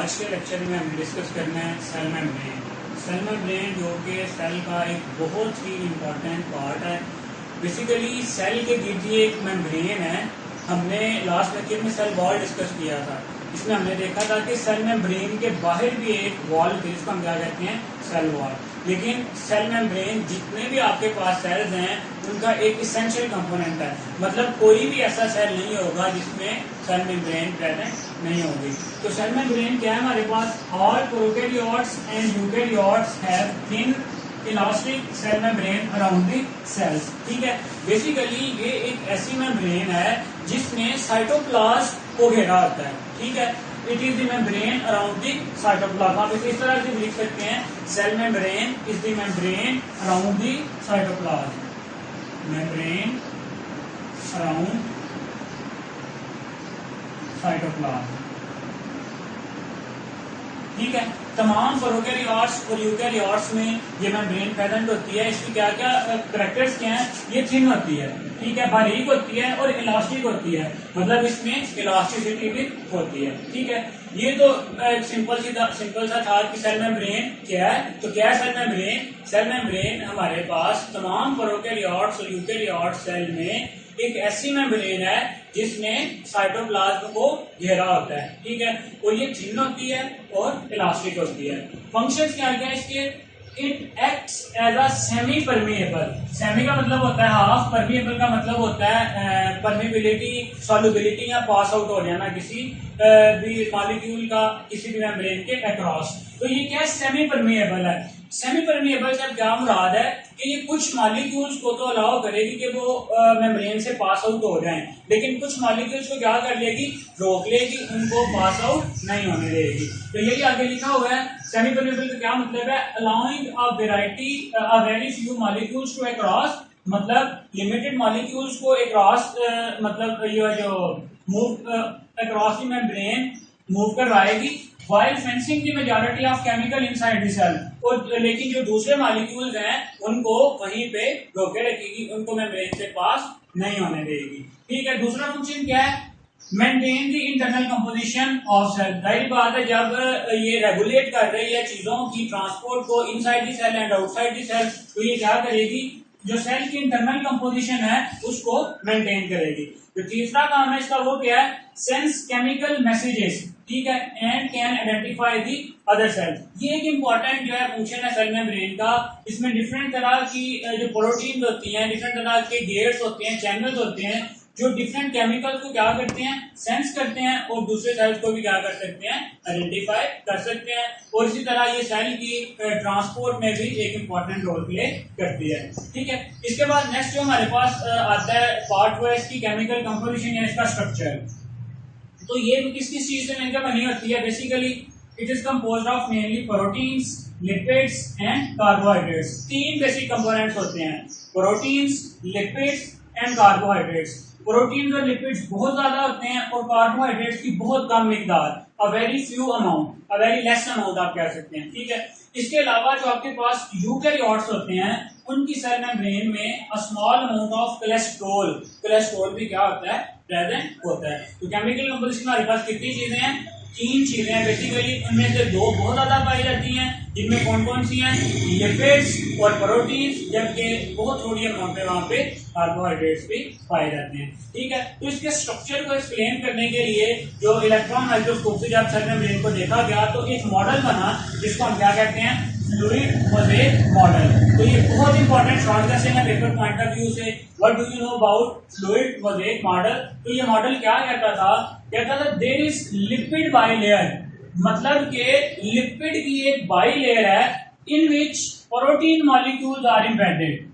आज के लेक्चर में हमें डिस्कस करना है सेल मेम्ब्रेन। सेल मेम्ब्रेन जो कि सेल का एक बहुत ही इम्पोर्टेंट पार्ट है। बेसिकली सेल के गिर्द एक मेम्ब्रेन है। हमने लास्ट लेक्चर में सेल वॉल डिस्कस किया था। इसमें हमने देखा था कि सेल मेम्ब्रेन के बाहर भी एक वॉल थी, जिसको हम क्या कहते हैं, सेल वॉल। लेकिन सेल मेम्ब्रेन जितने भी आपके पास सेल्स हैं उनका एक इसेंशियल कंपोनेंट है। मतलब कोई भी ऐसा सेल नहीं होगा जिसमें सेल मेम्ब्रेन प्रेजेंट नहीं होगी। तो सेल मेम्ब्रेन क्या है हमारे पास? All prokaryotes and eukaryotes have thin elastic cell membrane around the cells. ठीक है, बेसिकली ये एक ऐसी मेम्ब्रेन है जिसमें साइटोप्लाज्म को घेरा होता है। ठीक है, it is the membrane around the cytoplasm. आप इसे इस तरह से लिख सकते हैं, cell membrane is the membrane around the cytoplasm. Membrane around cytoplasm. ठीक है, तमाम प्रोकैरियोट्स और यूकैरियोट्स में ये मेम्ब्रेन प्रेजेंट होती है। इसकी क्या क्या कैरेक्टर्स क्या हैं? ये थिन होती है, ठीक है, बारीक होती है और इलास्टिक होती है। मतलब इसमें इलास्टिसिटी भी होती है। ठीक है, ये तो सिंपल सा था कि सेल मेम्ब्रेन क्या है। तो क्या है सेल मेम्ब्रेन? सेल मेम्ब्रेन हमारे पास तमाम प्रोकैरियोट्स और यूकैरियोट्स सेल में एक ऐसी मेम्ब्रेन है जिसमें साइटोप्लाज्म को घेरा होता है। ठीक है, और ये थिन होती है और इलास्टिक होती है। फंक्शंस क्या क्या है इसके? It acts as a semi permeable. Semi का मतलब होता है हाफ, परमिएबल का मतलब होता है परमिबिलिटी, सॉल्युबिलिटी या पास आउट हो जाना किसी भी मॉलिक्यूल का किसी भी मेम्ब्रेन के अक्रॉस। तो ये क्या सेमी परमिएबल है। सेमी परमिएबल से क्या मुराद है कि ये कुछ मॉलिक्यूल्स को तो अलाउ करेगी कि वो मेम्ब्रेन से पास आउट हो जाएं, लेकिन कुछ मॉलिक्यूल्स को क्या कर लेगी? रोक लेगी, उनको पास आउट नहीं होने देगी। तो यही आगे लिखा हुआ है। सेमी परमिएबल का क्या मतलब है? Allowing a very few molecules to across. मतलब लिमिटेड मॉलिक्यूल्स को अक्रॉस, मतलब ये जो move across the membrane move करवाएगी, while fencing the majority of chemical inside the cell। और लेकिन जो दूसरे मॉलिक्यूल्स हैं उनको वहीं पे रोके रखेगी, उनको मेम्ब्रेन से पास नहीं होने देगी। ठीक है, दूसरा फंक्शन क्या है? Maintain the internal composition of cell. जाहिर बात है, जब ये रेगुलेट कर रही है चीजों की ट्रांसपोर्ट को inside the cell and outside the cell, तो ये क्या करेगी? जो सेल की इंटरनल कंपोजिशन है उसको मेंटेन करेगी। जो तीसरा काम है इसका वो क्या है? Sense chemical messages. ठीक है, and can identify the other sales. ये एक इंपॉर्टेंट जो है फंक्शन है सेल मेम्ब्रेन का। इसमें डिफरेंट तरह की जो प्रोटीन होती हैं, डिफरेंट तरह के गेट्स होते हैं, चैनल्स होते हैं, जो डिफरेंट केमिकल को क्या करते हैं? सेंस करते हैं और दूसरे सेल्स को भी क्या कर सकते हैं? आइडेंटिफाई कर सकते हैं। और इसी तरह ये सेल की ट्रांसपोर्ट में भी एक इंपॉर्टेंट रोल प्ले करती है। ठीक है, इसके बाद नेक्स्ट जो हमारे पास आता है पार्ट वो है इसकी केमिकल कंपोजिशन या इसका स्ट्रक्चर। तो ये किस किस चीज से मिलकर बनी होती है? Basically it is composed of mainly proteins, lipids and carbohydrates. तीन बेसिक कंपोनेंट्स होते हैं, proteins, lipids and carbohydrates. Proteins और लिपिड्स बहुत ज्यादा होते हैं और कार्बोहाइड्रेट्स की बहुत कम मिकदार, a very few amount, a very less amount आप कह सकते हैं। ठीक है, इसके अलावा जो आपके पास यूकैरियोट्स होते हैं उनकी सेल मेम्ब्रेन में a small amount of cholesterol भी क्या होता है? प्रेजेंट होता है। तो केमिकल कंपोजिशन हमारे पास कितनी चीजें हैं? तीन चीजें हैं बेसिकली। उनमें से दो बहुत ज्यादा पाई जाती हैं, जिनमें कौन कौन सी हैं? लिपिड्स और प्रोटीन्स, जबकि बहुत थोड़ी अमाउंट में वहां पे कार्बोहाइड्रेट्स भी पाए जाते हैं। ठीक है, तो इसके स्ट्रक्चर को एक्सप्लेन करने के लिए जो इलेक्ट्रॉन माइक्रोस्कोप से जब सेल मेम्ब्रेन को देखा गया तो एक मॉडल बना जिसको हम क्या कहते हैं? Fluid mosaic model. तो ये बहुत इंपॉर्टेंट सवाल का है पेपर पॉइंट ऑफ व्यू से। What do you know about fluid mosaic model? तो ये मॉडल क्या कहता था? There is lipid bilayer. मतलब के लिपिड की एक बाइलेयर है in which protein molecules are embedded.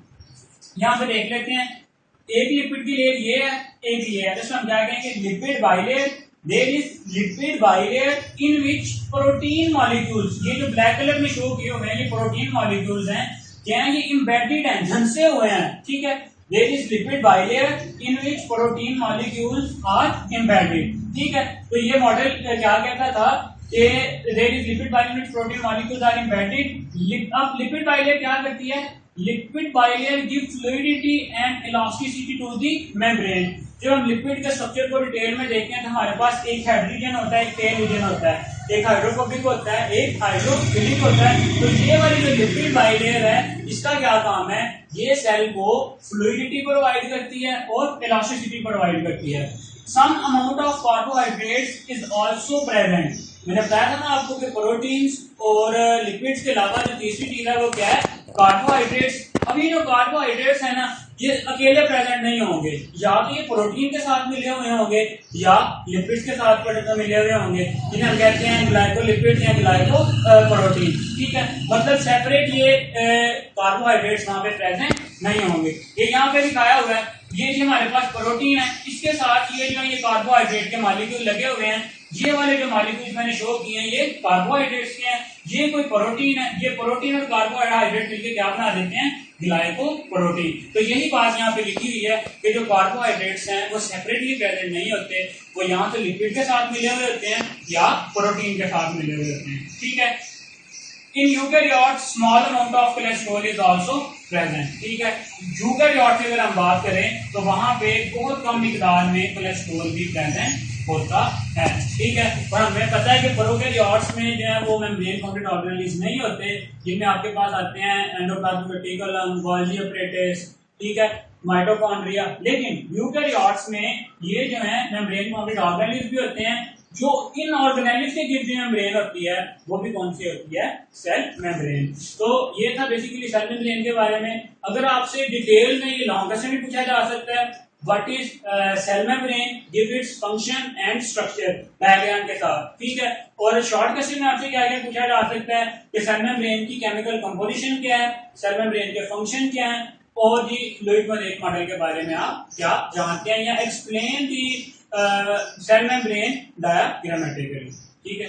यहां पे देख लेते हैं, एक लिपिड की लेयर ये है, एक ये है। तो हम क्या कहेंगे? Lipid bilayer. There is lipid bilayer in which protein molecules, ये जो ब्लैक कलर में शो किए हुए हैं ये प्रोटीन मॉलिक्यूल्स हैं, क्या है? ये एम्बेडेड हैं, धंसे हुए हैं। ठीक है, there is lipid bilayer in which protein molecules are embedded. ठीक है, तो ये मॉडल क्या कहता था कि there is lipid bilayer in which protein molecules are embedded. अब लिपिड बाइलेयर क्या करती है? Lipid bilayer give fluidity and elasticity to the membrane. जब हम लिपिड के स्ट्रक्चर को डिटेल में देखते हैं तो हमारे पास एक हेड रीजन होता है, एक टेल रीजन होता है। एक हाइड्रोफोबिक होता है, एक हाइड्रोफिलिक होता है। तो ये वाली जो लिपिड बाइलेयर है, इसका क्या काम है, ये सेल को फ्लूइडिटी प्रोवाइड करती है और इलास्टिसिटी प्रोवाइड करती है। Some amount of carbohydrates is also present. मैंने बताया था ना आपको कि प्रोटीन्स और लिपिड्स के अलावा जो तीसरी चीज है वो क्या है, कार्बोहाइड्रेट्स। अभी जो कार्बोहाइड्रेट्स है ना, ये अकेले प्रेजेंट नहीं होंगे, या तो ये प्रोटीन के साथ मिले हुए होंगे या लिपिड्स के साथ मिले हुए होंगे, जिन्हें हम कहते हैं ग्लाइकोलिपिड्स या ग्लाइको प्रोटीन। ठीक है, मतलब सेपरेट ये कार्बोहाइड्रेट्स वहां पे प्रेजेंट नहीं होंगे। ये यहाँ पे दिखाया हुआ है, ये जो हमारे पास प्रोटीन है, इसके साथ ये जो ये कार्बोहाइड्रेट के मॉलिक्यूल लगे हुए हैं, ये वाले जो मॉलिक्यूल्स मैंने शो किए हैं ये कार्बोहाइड्रेट्स के हैं। ये कोई प्रोटीन है, ये प्रोटीन और कार्बोहाइड्रेट मिलकर क्या बना देते हैं, ग्लाइकोप्रोटीन। तो यही बात यहाँ पे लिखी हुई है कि जो कार्बोहाइड्रेट्स हैं वो सेपरेटली प्रेजेंट नहीं होते, वो यहाँ तो लिपिड के साथ मिले हुए होते हैं या प्रोटीन के साथ मिले हुए होते हैं। ठीक है, in eukaryotes small amount of cholesterol is also present. ठीक है, यूकेरियोट की अगर हम बात करें तो वहां पे बहुत कम मिकदार में कोलेस्ट्रॉल भी प्रेजेंट होता है। ठीक है, और हमें पता है कि प्रोकैरियोट्स में जो है वो मेम्ब्रेन फाउंडेड ऑर्गेनेल्स नहीं होते, जिनमें आपके पास आते हैं एंडोप्लाज्मिक रेटिकुलम, गोल्गी अपैरेटस, ठीक है, माइटोकॉन्ड्रिया। लेकिन यूकेरियोट्स में ये जो है मेम्ब्रेन फाउंडेड ऑर्गेनेल्स भी होते हैं। जो इन ऑर्गेनेल्स के गिर्द मेम्ब्रेन होती है वो भी कौन सी होती है, सेल मेम्ब्रेन। तो ये था बेसिकली सेल मेम्ब्रेन के बारे में। अगर आपसे डिटेल में ये लॉन्ग क्वेश्चन भी पूछा जा सकता है, what is cell membrane, give its function and structure diagram के साथ। ठीक है, और शॉर्ट क्वेश्चन में आपसे क्या क्या पूछा जा सकता है कि सेल मेम्ब्रेन की केमिकल कंपोजिशन क्या है, सेल मेम्ब्रेन के फंक्शन क्या है, और जी फ्लूइड मोज़ेक मॉडल के बारे में आप क्या जानते हैं, या explain the cell membrane diagrammatically. ठीक है।